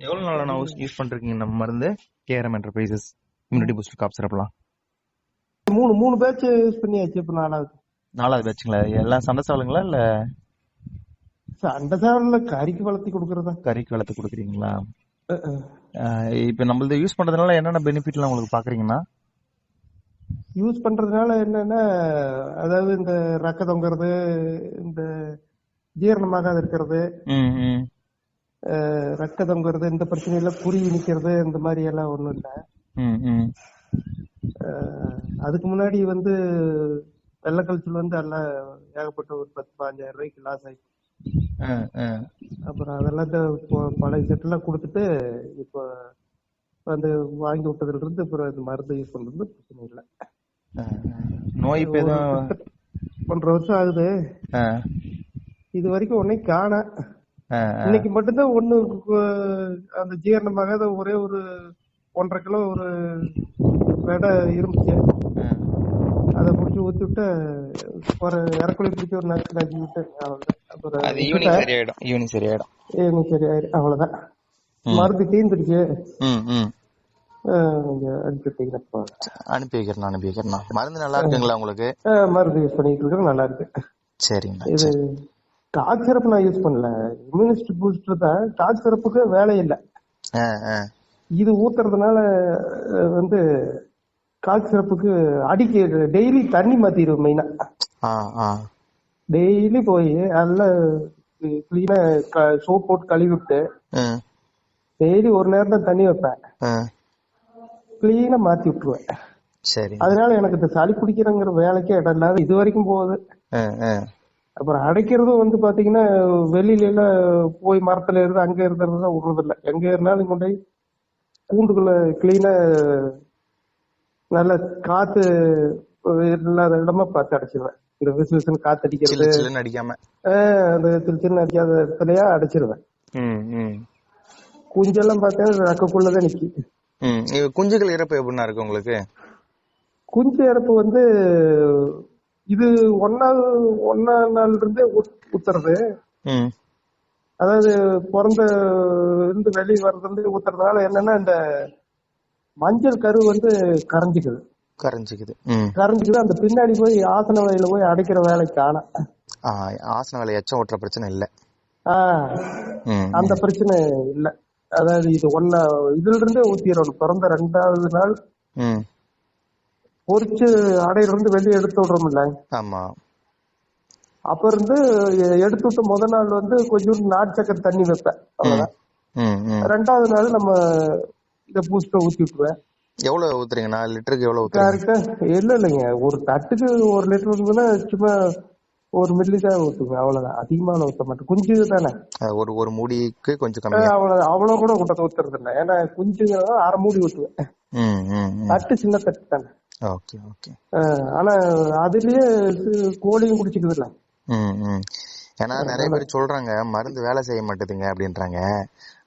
எவ்வளவு நாளா நான் அது யூஸ் பண்றீங்க நம்ம மருந்து கேஆர்எம் என்டர்பிரைசஸ் இம்யூனிட்டி பூஸ்டர் காப் சிரப்லாம்? மூணு பேட்ச் யூஸ் பண்ணியாச்சு. இப்ப நாலாவது. 4வது பேட்சுங்களா? எல்லாம் சண்டை சாவலுங்களா இல்ல சண்டை சாவல கறிக்கு வளர்த்தி கொடுக்கறதா? கறிக்கு வளர்த்து கொடுக்குறீங்களா? அஹ் அஹ். இப்ப நம்மளது யூஸ் பண்றதுனால என்னென்ன பெனிஃபிட்லாம் உங்களுக்கு பாக்குறீங்கன்னா? யூஸ் பண்றதுனால என்னன்னா, அதாவது இந்த ரக்க தொங்குறது, இந்த ஜீரணமாகாது இருக்கிறது, ம், ம், ரக்க தொங்குறது, இந்த பிரச்சனையில குருவி நிக்கிறது, இந்த மாதிரி எல்லாம் ஒண்ணும் இல்ல. ம், ம். அதுக்கு முன்னாடி வெள்ளக்கழிச்சல் எல்லாம் ஏகப்பட்ட ஒரு 10-15 ரூபாய்க்கு லாஸ் ஆயிடுச்சு. அப்புறம் அதெல்லாம் பழைய செட்டெல்லாம் கொடுத்துட்டு இப்போ வந்து வாங்கி விட்டதுல இருந்து அப்புறம் இந்த மருந்து யூஸ் பண்றது பிரச்சனை இல்லை. நோய் இப்ப எதுவும் 1.5 வருஷம் ஆகுது. இது வரைக்கும் ஒன்னையும் காண. இன்னைக்கு மட்டும்தான் ஒண்ணு அந்த ஜீரணமாக ஒரே ஒரு 1.5 கிலோ ஒரு வெடை இருந்துச்சு. அதை பிடிச்சி ஊத்தி விட்டு ஒரு இறக்குழி பிடிச்சி ஒரு நச்சு விட்டு அவ்வளவுதான். ஈவினிங் சரியாயிடும். அவ்வளவுதான். மருந்து தீர்ந்துடுச்சு. அனுப்பி வைக்கிறேன். மருந்து நல்லா இருக்குங்களா உங்களுக்கு? மருந்து யூஸ் பண்ணிட்டு இருக்கேன், நல்லா இருக்கு. சரிங்க. இது காக் சிரப் நான் யூஸ் பண்ணல, இம்யூனிட்டி பூஸ்டர் தான். காக் சிரப்புக்கு வேலை இல்லை. இது ஊத்துறதுனால காக் சிரப்புக்கு அடிக்க டெய்லி தண்ணி மாத்திடுவேன். மெயினா டெய்லி போய் நல்லா கிளீனா சோப் போட்டு கழுவி விட்டு டெய்லி ஒரு நேரம் தான் தண்ணி வைப்பேன். கிளீனா மாத்தி விட்டுருவேன். சரி. அதனால எனக்கு இந்த சளி பிடிக்கிறங்கிற வேலைக்கே இடம் இல்லாத இது வரைக்கும் போகுது. அப்புறம் அடைக்கிறதும் பாத்தீங்கன்னா வெளியில எல்லாம் போய் மரத்துல இருந்து அங்க இருக்கிறதுதான் விடுறது இல்லை. எங்க இருந்தாலும் கொண்டு போய் கூண்டுக்குள்ள கிளீனா நல்ல காத்து இல்லாத இடமா பார்த்து அடைச்சிருவேன். இந்த விசு காத்து அடிக்கிறது அடிக்காம அந்த சின்ன அடிக்காத இடத்துலயா அடைச்சிருவேன். குஞ்செல்லாம் பார்த்தா ரக்கக்குள்ளதான் நிக்கி. குஞ்சுகள் இறப்பு எப்படின்னா இருக்கு உங்களுக்கு? குஞ்சு இறப்பு இது ஒன்னா நாள்ல இருந்தே ஊத்துறது. அதாவது பிறந்த இருந்து வெளியே வர்றது ஊத்துறதுனால என்னன்னா இந்த மஞ்சள் கரு கரைஞ்சிக்குது. அந்த பின்னாடி போய் ஆசன வலையில போய் அடைக்கிற வேலைக்கு ஆனா ஆசன வலை எச்சம் ஓட்டுற பிரச்சனை இல்ல. அந்த பிரச்சனை இல்ல. அதாவது இது இதுல இருந்தே ஊத்திடணும். பிறந்த 2வது நாள் பொறிச்சு அடையில இருந்து வெளியே எடுத்து விடுறோம் இல்ல? ஆமா. அப்ப இருந்து எடுத்து விட்டு முத நாள் கொஞ்சம் நாட்டு சக்கரை தண்ணி வைப்பேன், அவ்வளவுதான். 2வது நாள் நம்ம இத பூஸ்டர் ஊத்தி விட்டுருவேன். எவ்வளவு ஊத்துறீங்க? 4 லிட்டருக்கு எவ்வளவு ஊத்துறீங்க? இல்லைங்க, ஒரு தட்டுக்கு 1 லிட்டர் சும்மா 1 மில்லி தான் ஊத்துவேன், அவ்வளவுதான். அதிகமா ஊத்த மாட்டேன். குஞ்சு தானே, ஒரு மூடிக்கு கொஞ்சம் கம்மி. அவ்வளவு கூட கூட்டத்தை ஊத்துறது இல்லை. ஏன்னா குஞ்சு 1/2 மூடி ஊத்துவேன். தட்டு சின்ன தட்டு தானே. ஆனா அதுலயே கோழியும் குடிச்சுக்குது இல்ல. ஏன்னா நிறைய பேர் சொல்றாங்க மருந்து வேலை செய்ய மாட்டேதுங்க அப்படின்றாங்க.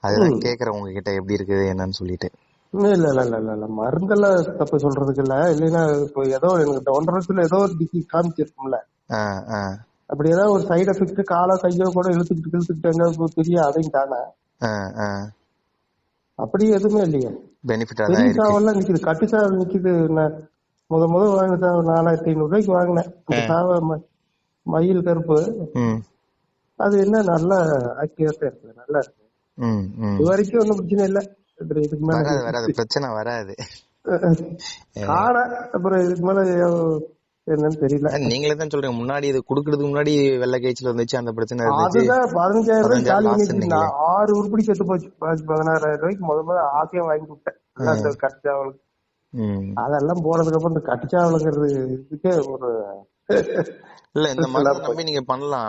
அதுதான் கேக்குறேன் உங்ககிட்ட எப்படி இருக்குது என்னன்னு சொல்லிட்டு. இல்ல மருந்தெல்லாம் தப்பு சொல்றதுக்கு இல்ல. இல்லைன்னா இப்போ ஏதோ எனக்கு 1.5 வருஷத்துல ஏதோ ஒரு டிசீஸ் காமிச்சிருக்கும்ல. அப்படி ஏதாவது ஒரு சைடு எஃபெக்ட் காலோ கையோ கூட இழுத்துக்கிட்டு எங்க பெரிய அதையும் தானே. அப்படி எதுவுமே இல்லையே. பெரிய சாவெல்லாம் நிக்குது, கட்டு சாவல் நிக்குது. முத வாங்கின சாவை 4500 ரூபாய்க்கு வாங்கினேன். இந்த சாவை மயில் கருப்பு அது என்ன நல்லா ஆக்டிவா இருக்கு, நல்லா இருக்கு. இது வரைக்கும் ஒன்னும் பிரச்சனை இல்ல. இதுக்கு மேல பிரச்சனை வராது. அப்புறம் இதுக்கு மேல என்னன்னு தெரியல. நீங்களே தான் சொல்றீங்க முன்னாடி இது குடுக்கறதுக்கு முன்னாடி வெள்ளை காய்ச்சல் வந்துச்சு, அந்த பிரச்சனை. அதுதான் 15000 ரூபாய் காலி பண்ணிட்டு 6 உருப்படி செத்து போச்சு. 16000 ரூபாய்க்கு முதல்ல ஆசையா வாங்கி விட்டேன். அந்த கட்டுச்சாவலுக்கு அதெல்லாம் போனதுக்கு அப்புறம் இந்த கட்டுச்சாவலுங்கிறது இதுக்கே ஒரு இல்ல. இந்த மாதிரி நம்பி நீங்க பண்ணலாம்.